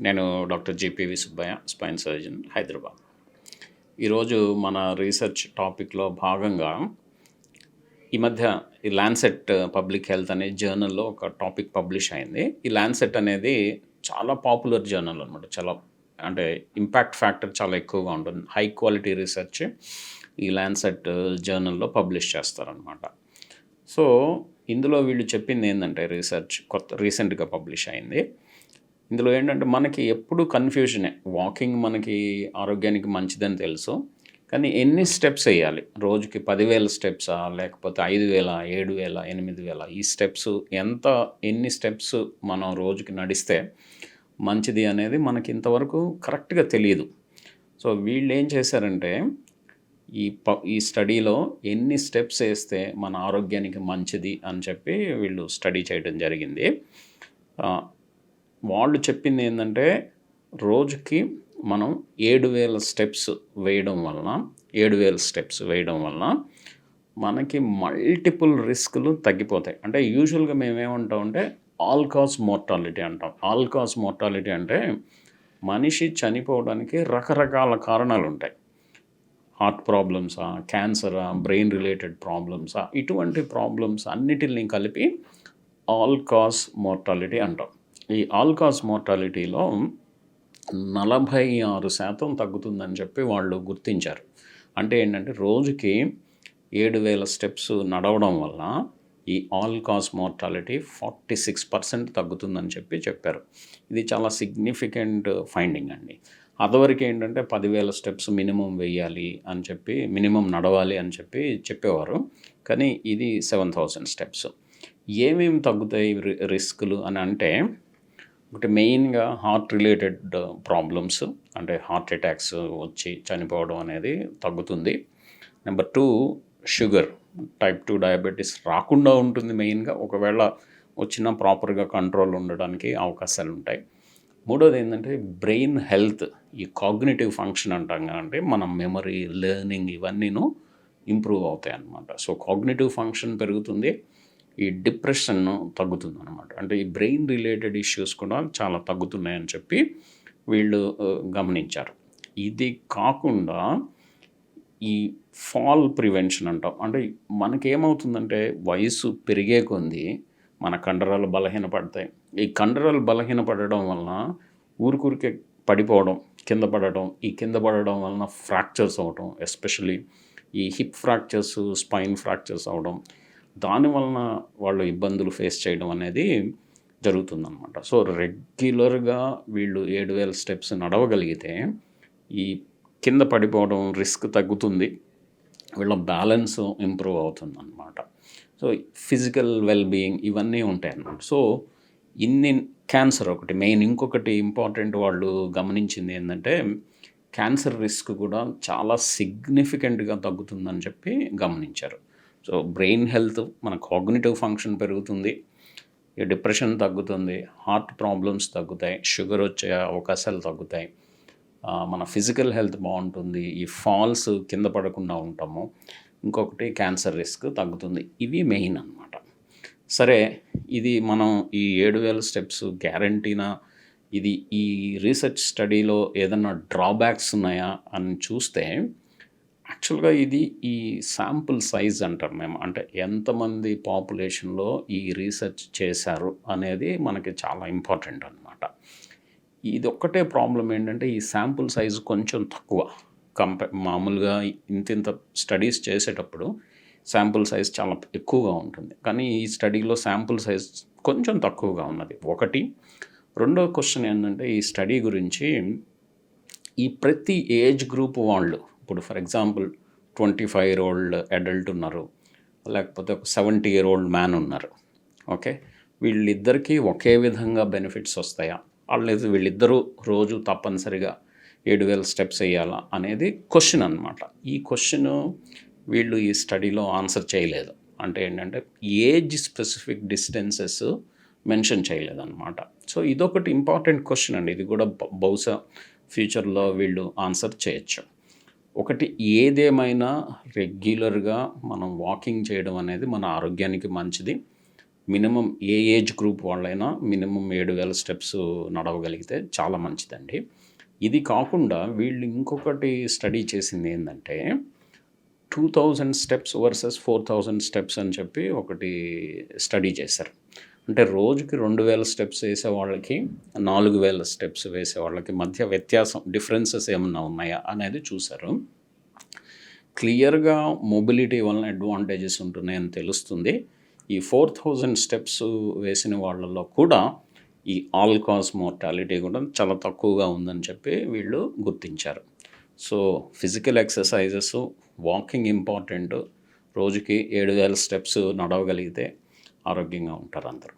నేను doctor G P V Subbaiah, spine surgeon, Hyderabad. ఈరోజు మన రీసెర్చ్ టాపిక్లో భాగంగా ఈ మధ్య ఈ ల్యాన్సెట్ పబ్లిక్ హెల్త్ అనే జర్నల్లో ఒక టాపిక్ పబ్లిష్ అయింది. ఈ ల్యాన్సెట్ అనేది చాలా పాపులర్ జర్నల్ అనమాట. చాలా అంటే ఇంపాక్ట్ ఫ్యాక్టర్ చాలా ఎక్కువగా ఉంటుంది. హై క్వాలిటీ రీసెర్చ్ ఈ ల్యాన్సెట్ జర్నల్లో పబ్లిష్ చేస్తారనమాట. సో ఇందులో వీళ్ళు చెప్పింది ఏంటంటే రీసెంట్గా పబ్లిష్ అయింది. ఇందులో ఏంటంటే మనకి ఎప్పుడు కన్ఫ్యూజనే. వాకింగ్ మనకి ఆరోగ్యానికి మంచిదని తెలుసు, కానీ ఎన్ని స్టెప్స్ వేయాలి? రోజుకి 10,000 స్టెప్సా, లేకపోతే 5,000, 7,000, 8,000? ఈ స్టెప్స్ ఎన్ని స్టెప్స్ మనం రోజుకి నడిస్తే మంచిది అనేది మనకి ఇంతవరకు కరెక్ట్గా తెలియదు. సో వీళ్ళు ఏం చేశారంటే ఈ స్టడీలో ఎన్ని స్టెప్స్ వేస్తే మన ఆరోగ్యానికి మంచిది అని చెప్పి వీళ్ళు స్టడీ చేయడం జరిగింది. వాళ్ళు చెప్పింది ఏంటంటే రోజుకి మనం 7,000 స్టెప్స్ వేయడం వలన మనకి మల్టిపుల్ రిస్కులు తగ్గిపోతాయి. అంటే యూజువల్గా మేమేమంటామంటే ఆల్ కాజ్ మోర్టాలిటీ అంటాం. ఆల్ కాజ్ మోర్టాలిటీ అంటే మనిషి చనిపోవడానికి రకరకాల కారణాలు ఉంటాయి. హార్ట్ ప్రాబ్లమ్సా, క్యాన్సరా, బ్రెయిన్ రిలేటెడ్ ప్రాబ్లమ్సా, ఇటువంటి ప్రాబ్లమ్స్ అన్నిటిని కలిపి ఆల్ కాజ్ మోర్టాలిటీ అంటాం. ఈ ఆల్ కాజ్ మోర్టాలిటీలో 46% తగ్గుతుందని చెప్పి వాళ్ళు గుర్తించారు. అంటే ఏంటంటే రోజుకి 7,000 స్టెప్స్ నడవడం వల్ల ఈ ఆల్ కాజ్ మోర్టాలిటీ 46% తగ్గుతుందని చెప్పారు. ఇది చాలా సిగ్నిఫికెంట్ ఫైండింగ్ అండి. అదివరకు ఏంటంటే 10,000 స్టెప్స్ మినిమం వేయాలి అని చెప్పి, మినిమం నడవాలి అని చెప్పేవారు. కానీ ఇది 7,000 స్టెప్స్. ఏమేమి తగ్గుతాయి రిస్కులు అని అంటే, ఒకటి మెయిన్గా హార్ట్ రిలేటెడ్ ప్రాబ్లమ్స్, అంటే హార్ట్ అటాక్స్ వచ్చి చనిపోవడం అనేది తగ్గుతుంది. నెంబర్ 2, షుగర్, టైప్ 2 డయాబెటీస్ రాకుండా ఉంటుంది. మెయిన్గా ఒకవేళ వచ్చినా ప్రాపర్గా కంట్రోల్ ఉండడానికి అవకాశాలు ఉంటాయి. మూడోది ఏంటంటే బ్రెయిన్ హెల్త్, ఈ కాగ్నిటివ్ ఫంక్షన్ అంటాం కదంటే, మన మెమరీ, లెర్నింగ్ ఇవన్నీను ఇంప్రూవ్ అవుతాయి అన్నమాట. సో కాగ్నిటివ్ ఫంక్షన్ పెరుగుతుంది, ఈ డిప్రెషన్ తగ్గుతుంది అనమాట. అంటే ఈ బ్రెయిన్ రిలేటెడ్ ఇష్యూస్ కూడా చాలా తగ్గుతున్నాయని చెప్పి వీళ్ళు గమనించారు. ఇది కాకుండా ఈ ఫాల్ ప్రివెన్షన్ అంటాం. అంటే మనకేమవుతుందంటే వయసు పెరిగే కొద్దీ మన కండరాలు బలహీనపడతాయి. ఈ కండరాలు బలహీనపడడం వలన ఊరికే పడిపోవడం, కింద పడడం వలన ఫ్రాక్చర్స్ అవ్వడం, ఎస్పెషలీ ఈ హిప్ ఫ్రాక్చర్స్, స్పైన్ ఫ్రాక్చర్స్ అవ్వడం, దానివలన వాళ్ళు ఇబ్బందులు ఫేస్ చేయడం అనేది జరుగుతుందన్నమాట. సో రెగ్యులర్గా వీళ్ళు 7,000 స్టెప్స్ నడవగలిగితే ఈ కింద పడిపోవడం రిస్క్ తగ్గుతుంది, వీళ్ళ బ్యాలెన్స్ ఇంప్రూవ్ అవుతుందన్నమాట. సో ఫిజికల్ వెల్బీయింగ్ ఇవన్నీ ఉంటాయి అన్నమాట. సో క్యాన్సర్ ఒకటి మెయిన్. ఇంకొకటి ఇంపార్టెంట్ వాళ్ళు గమనించింది ఏంటంటే, క్యాన్సర్ రిస్క్ కూడా చాలా సిగ్నిఫికెంట్గా తగ్గుతుందని చెప్పి గమనించారు. సో బ్రెయిన్ హెల్త్, మన కాగ్నిటివ్ ఫంక్షన్ పెరుగుతుంది, ఈ డిప్రెషన్ తగ్గుతుంది, హార్ట్ ప్రాబ్లమ్స్ తగ్గుతాయి, షుగర్ వచ్చే అవకాశాలు తగ్గుతాయి, మన ఫిజికల్ హెల్త్ బాగుంటుంది, ఈ ఫాల్స్ కింద పడకుండా ఉంటాము, ఇంకొకటి క్యాన్సర్ రిస్క్ తగ్గుతుంది. ఇవి మెయిన్ అన్నమాట. సరే, ఇది మనం ఈ 7,000 స్టెప్స్ గ్యారంటీనా? ఇది ఈ రీసెర్చ్ స్టడీలో ఏదన్నా డ్రాబ్యాక్స్ ఉన్నాయా అని చూస్తే, యాక్చువల్గా ఇది ఈ శాంపుల్ సైజ్ అంటాం మేము. అంటే ఎంతమంది పాపులేషన్లో ఈ రీసెర్చ్ చేశారు అనేది మనకి చాలా ఇంపార్టెంట్ అనమాట. ఇది ఒక్కటే ప్రాబ్లం ఏంటంటే, ఈ శాంపుల్ సైజ్ కొంచెం తక్కువ. మామూలుగా ఇంత స్టడీస్ చేసేటప్పుడు శాంపుల్ సైజ్ చాలా ఎక్కువగా ఉంటుంది, కానీ ఈ స్టడీలో శాంపుల్ సైజ్ కొంచెం తక్కువగా ఉన్నది ఒకటి. రెండో క్వశ్చన్ ఏంటంటే, ఈ స్టడీ గురించి ఈ ప్రతి ఏజ్ గ్రూప్ వాళ్ళు, ఇప్పుడు ఫర్ ఎగ్జాంపుల్ 25-year-old అడల్ట్ ఉన్నారు, లేకపోతే ఒక 70-year-old మ్యాన్ ఉన్నారు. ఓకే, వీళ్ళిద్దరికీ ఒకే విధంగా బెనిఫిట్స్ వస్తాయా? వీళ్ళిద్దరూ రోజు తప్పనిసరిగా 7,000 స్టెప్స్ వేయాలా అనేది క్వశ్చన్ అనమాట. ఈ క్వశ్చన్ వీళ్ళు ఈ స్టడీలో ఆన్సర్ చేయలేదు. అంటే ఏంటంటే ఏజ్ స్పెసిఫిక్ డిస్టెన్సెస్ మెన్షన్ చేయలేదన్నమాట. సో ఇదొకటి ఇంపార్టెంట్ క్వశ్చన్ అండి. ఇది కూడా బహుశా ఫ్యూచర్లో వీళ్ళు ఆన్సర్ చేయొచ్చు. ఒకటి, ఏదేమైనా రెగ్యులర్గా మనం వాకింగ్ చేయడం అనేది మన ఆరోగ్యానికి మంచిది. మినిమం ఏ ఏజ్ గ్రూప్ వాళ్ళైనా మినిమం 7,000 స్టెప్స్ నడవగలిగితే చాలా మంచిదండి. ఇది కాకుండా వీళ్ళు ఇంకొకటి స్టడీ చేసింది ఏంటంటే 2000 స్టెప్స్ వర్సెస్ 4000 స్టెప్స్ అని చెప్పి ఒకటి స్టడీ చేశారు. అంటే రోజుకి 2000 స్టెప్స్ వేసే వాళ్ళకి 4000 స్టెప్స్ వేసే వాళ్ళకి మధ్య వ్యత్యాసం డిఫరెన్సెస్ ఏమన్నా ఉన్నాయా అనేది చూశారు. క్లియర్గా మొబిలిటీ వలన అడ్వాంటేజెస్ ఉంటున్నాయని తెలుస్తుంది. ఈ 4000 స్టెప్స్ వేసిన వాళ్ళలో కూడా ఈ ఆల్ కాజ్ మోర్టాలిటీ కూడా చాలా తక్కువగా ఉందని చెప్పి వీళ్ళు గుర్తించారు. So physical exercises, walking important. రోజుకి 7,000 స్టెప్స్ నడవగలిగితే ఆరోగ్యంగా ఉంటారు అందరూ.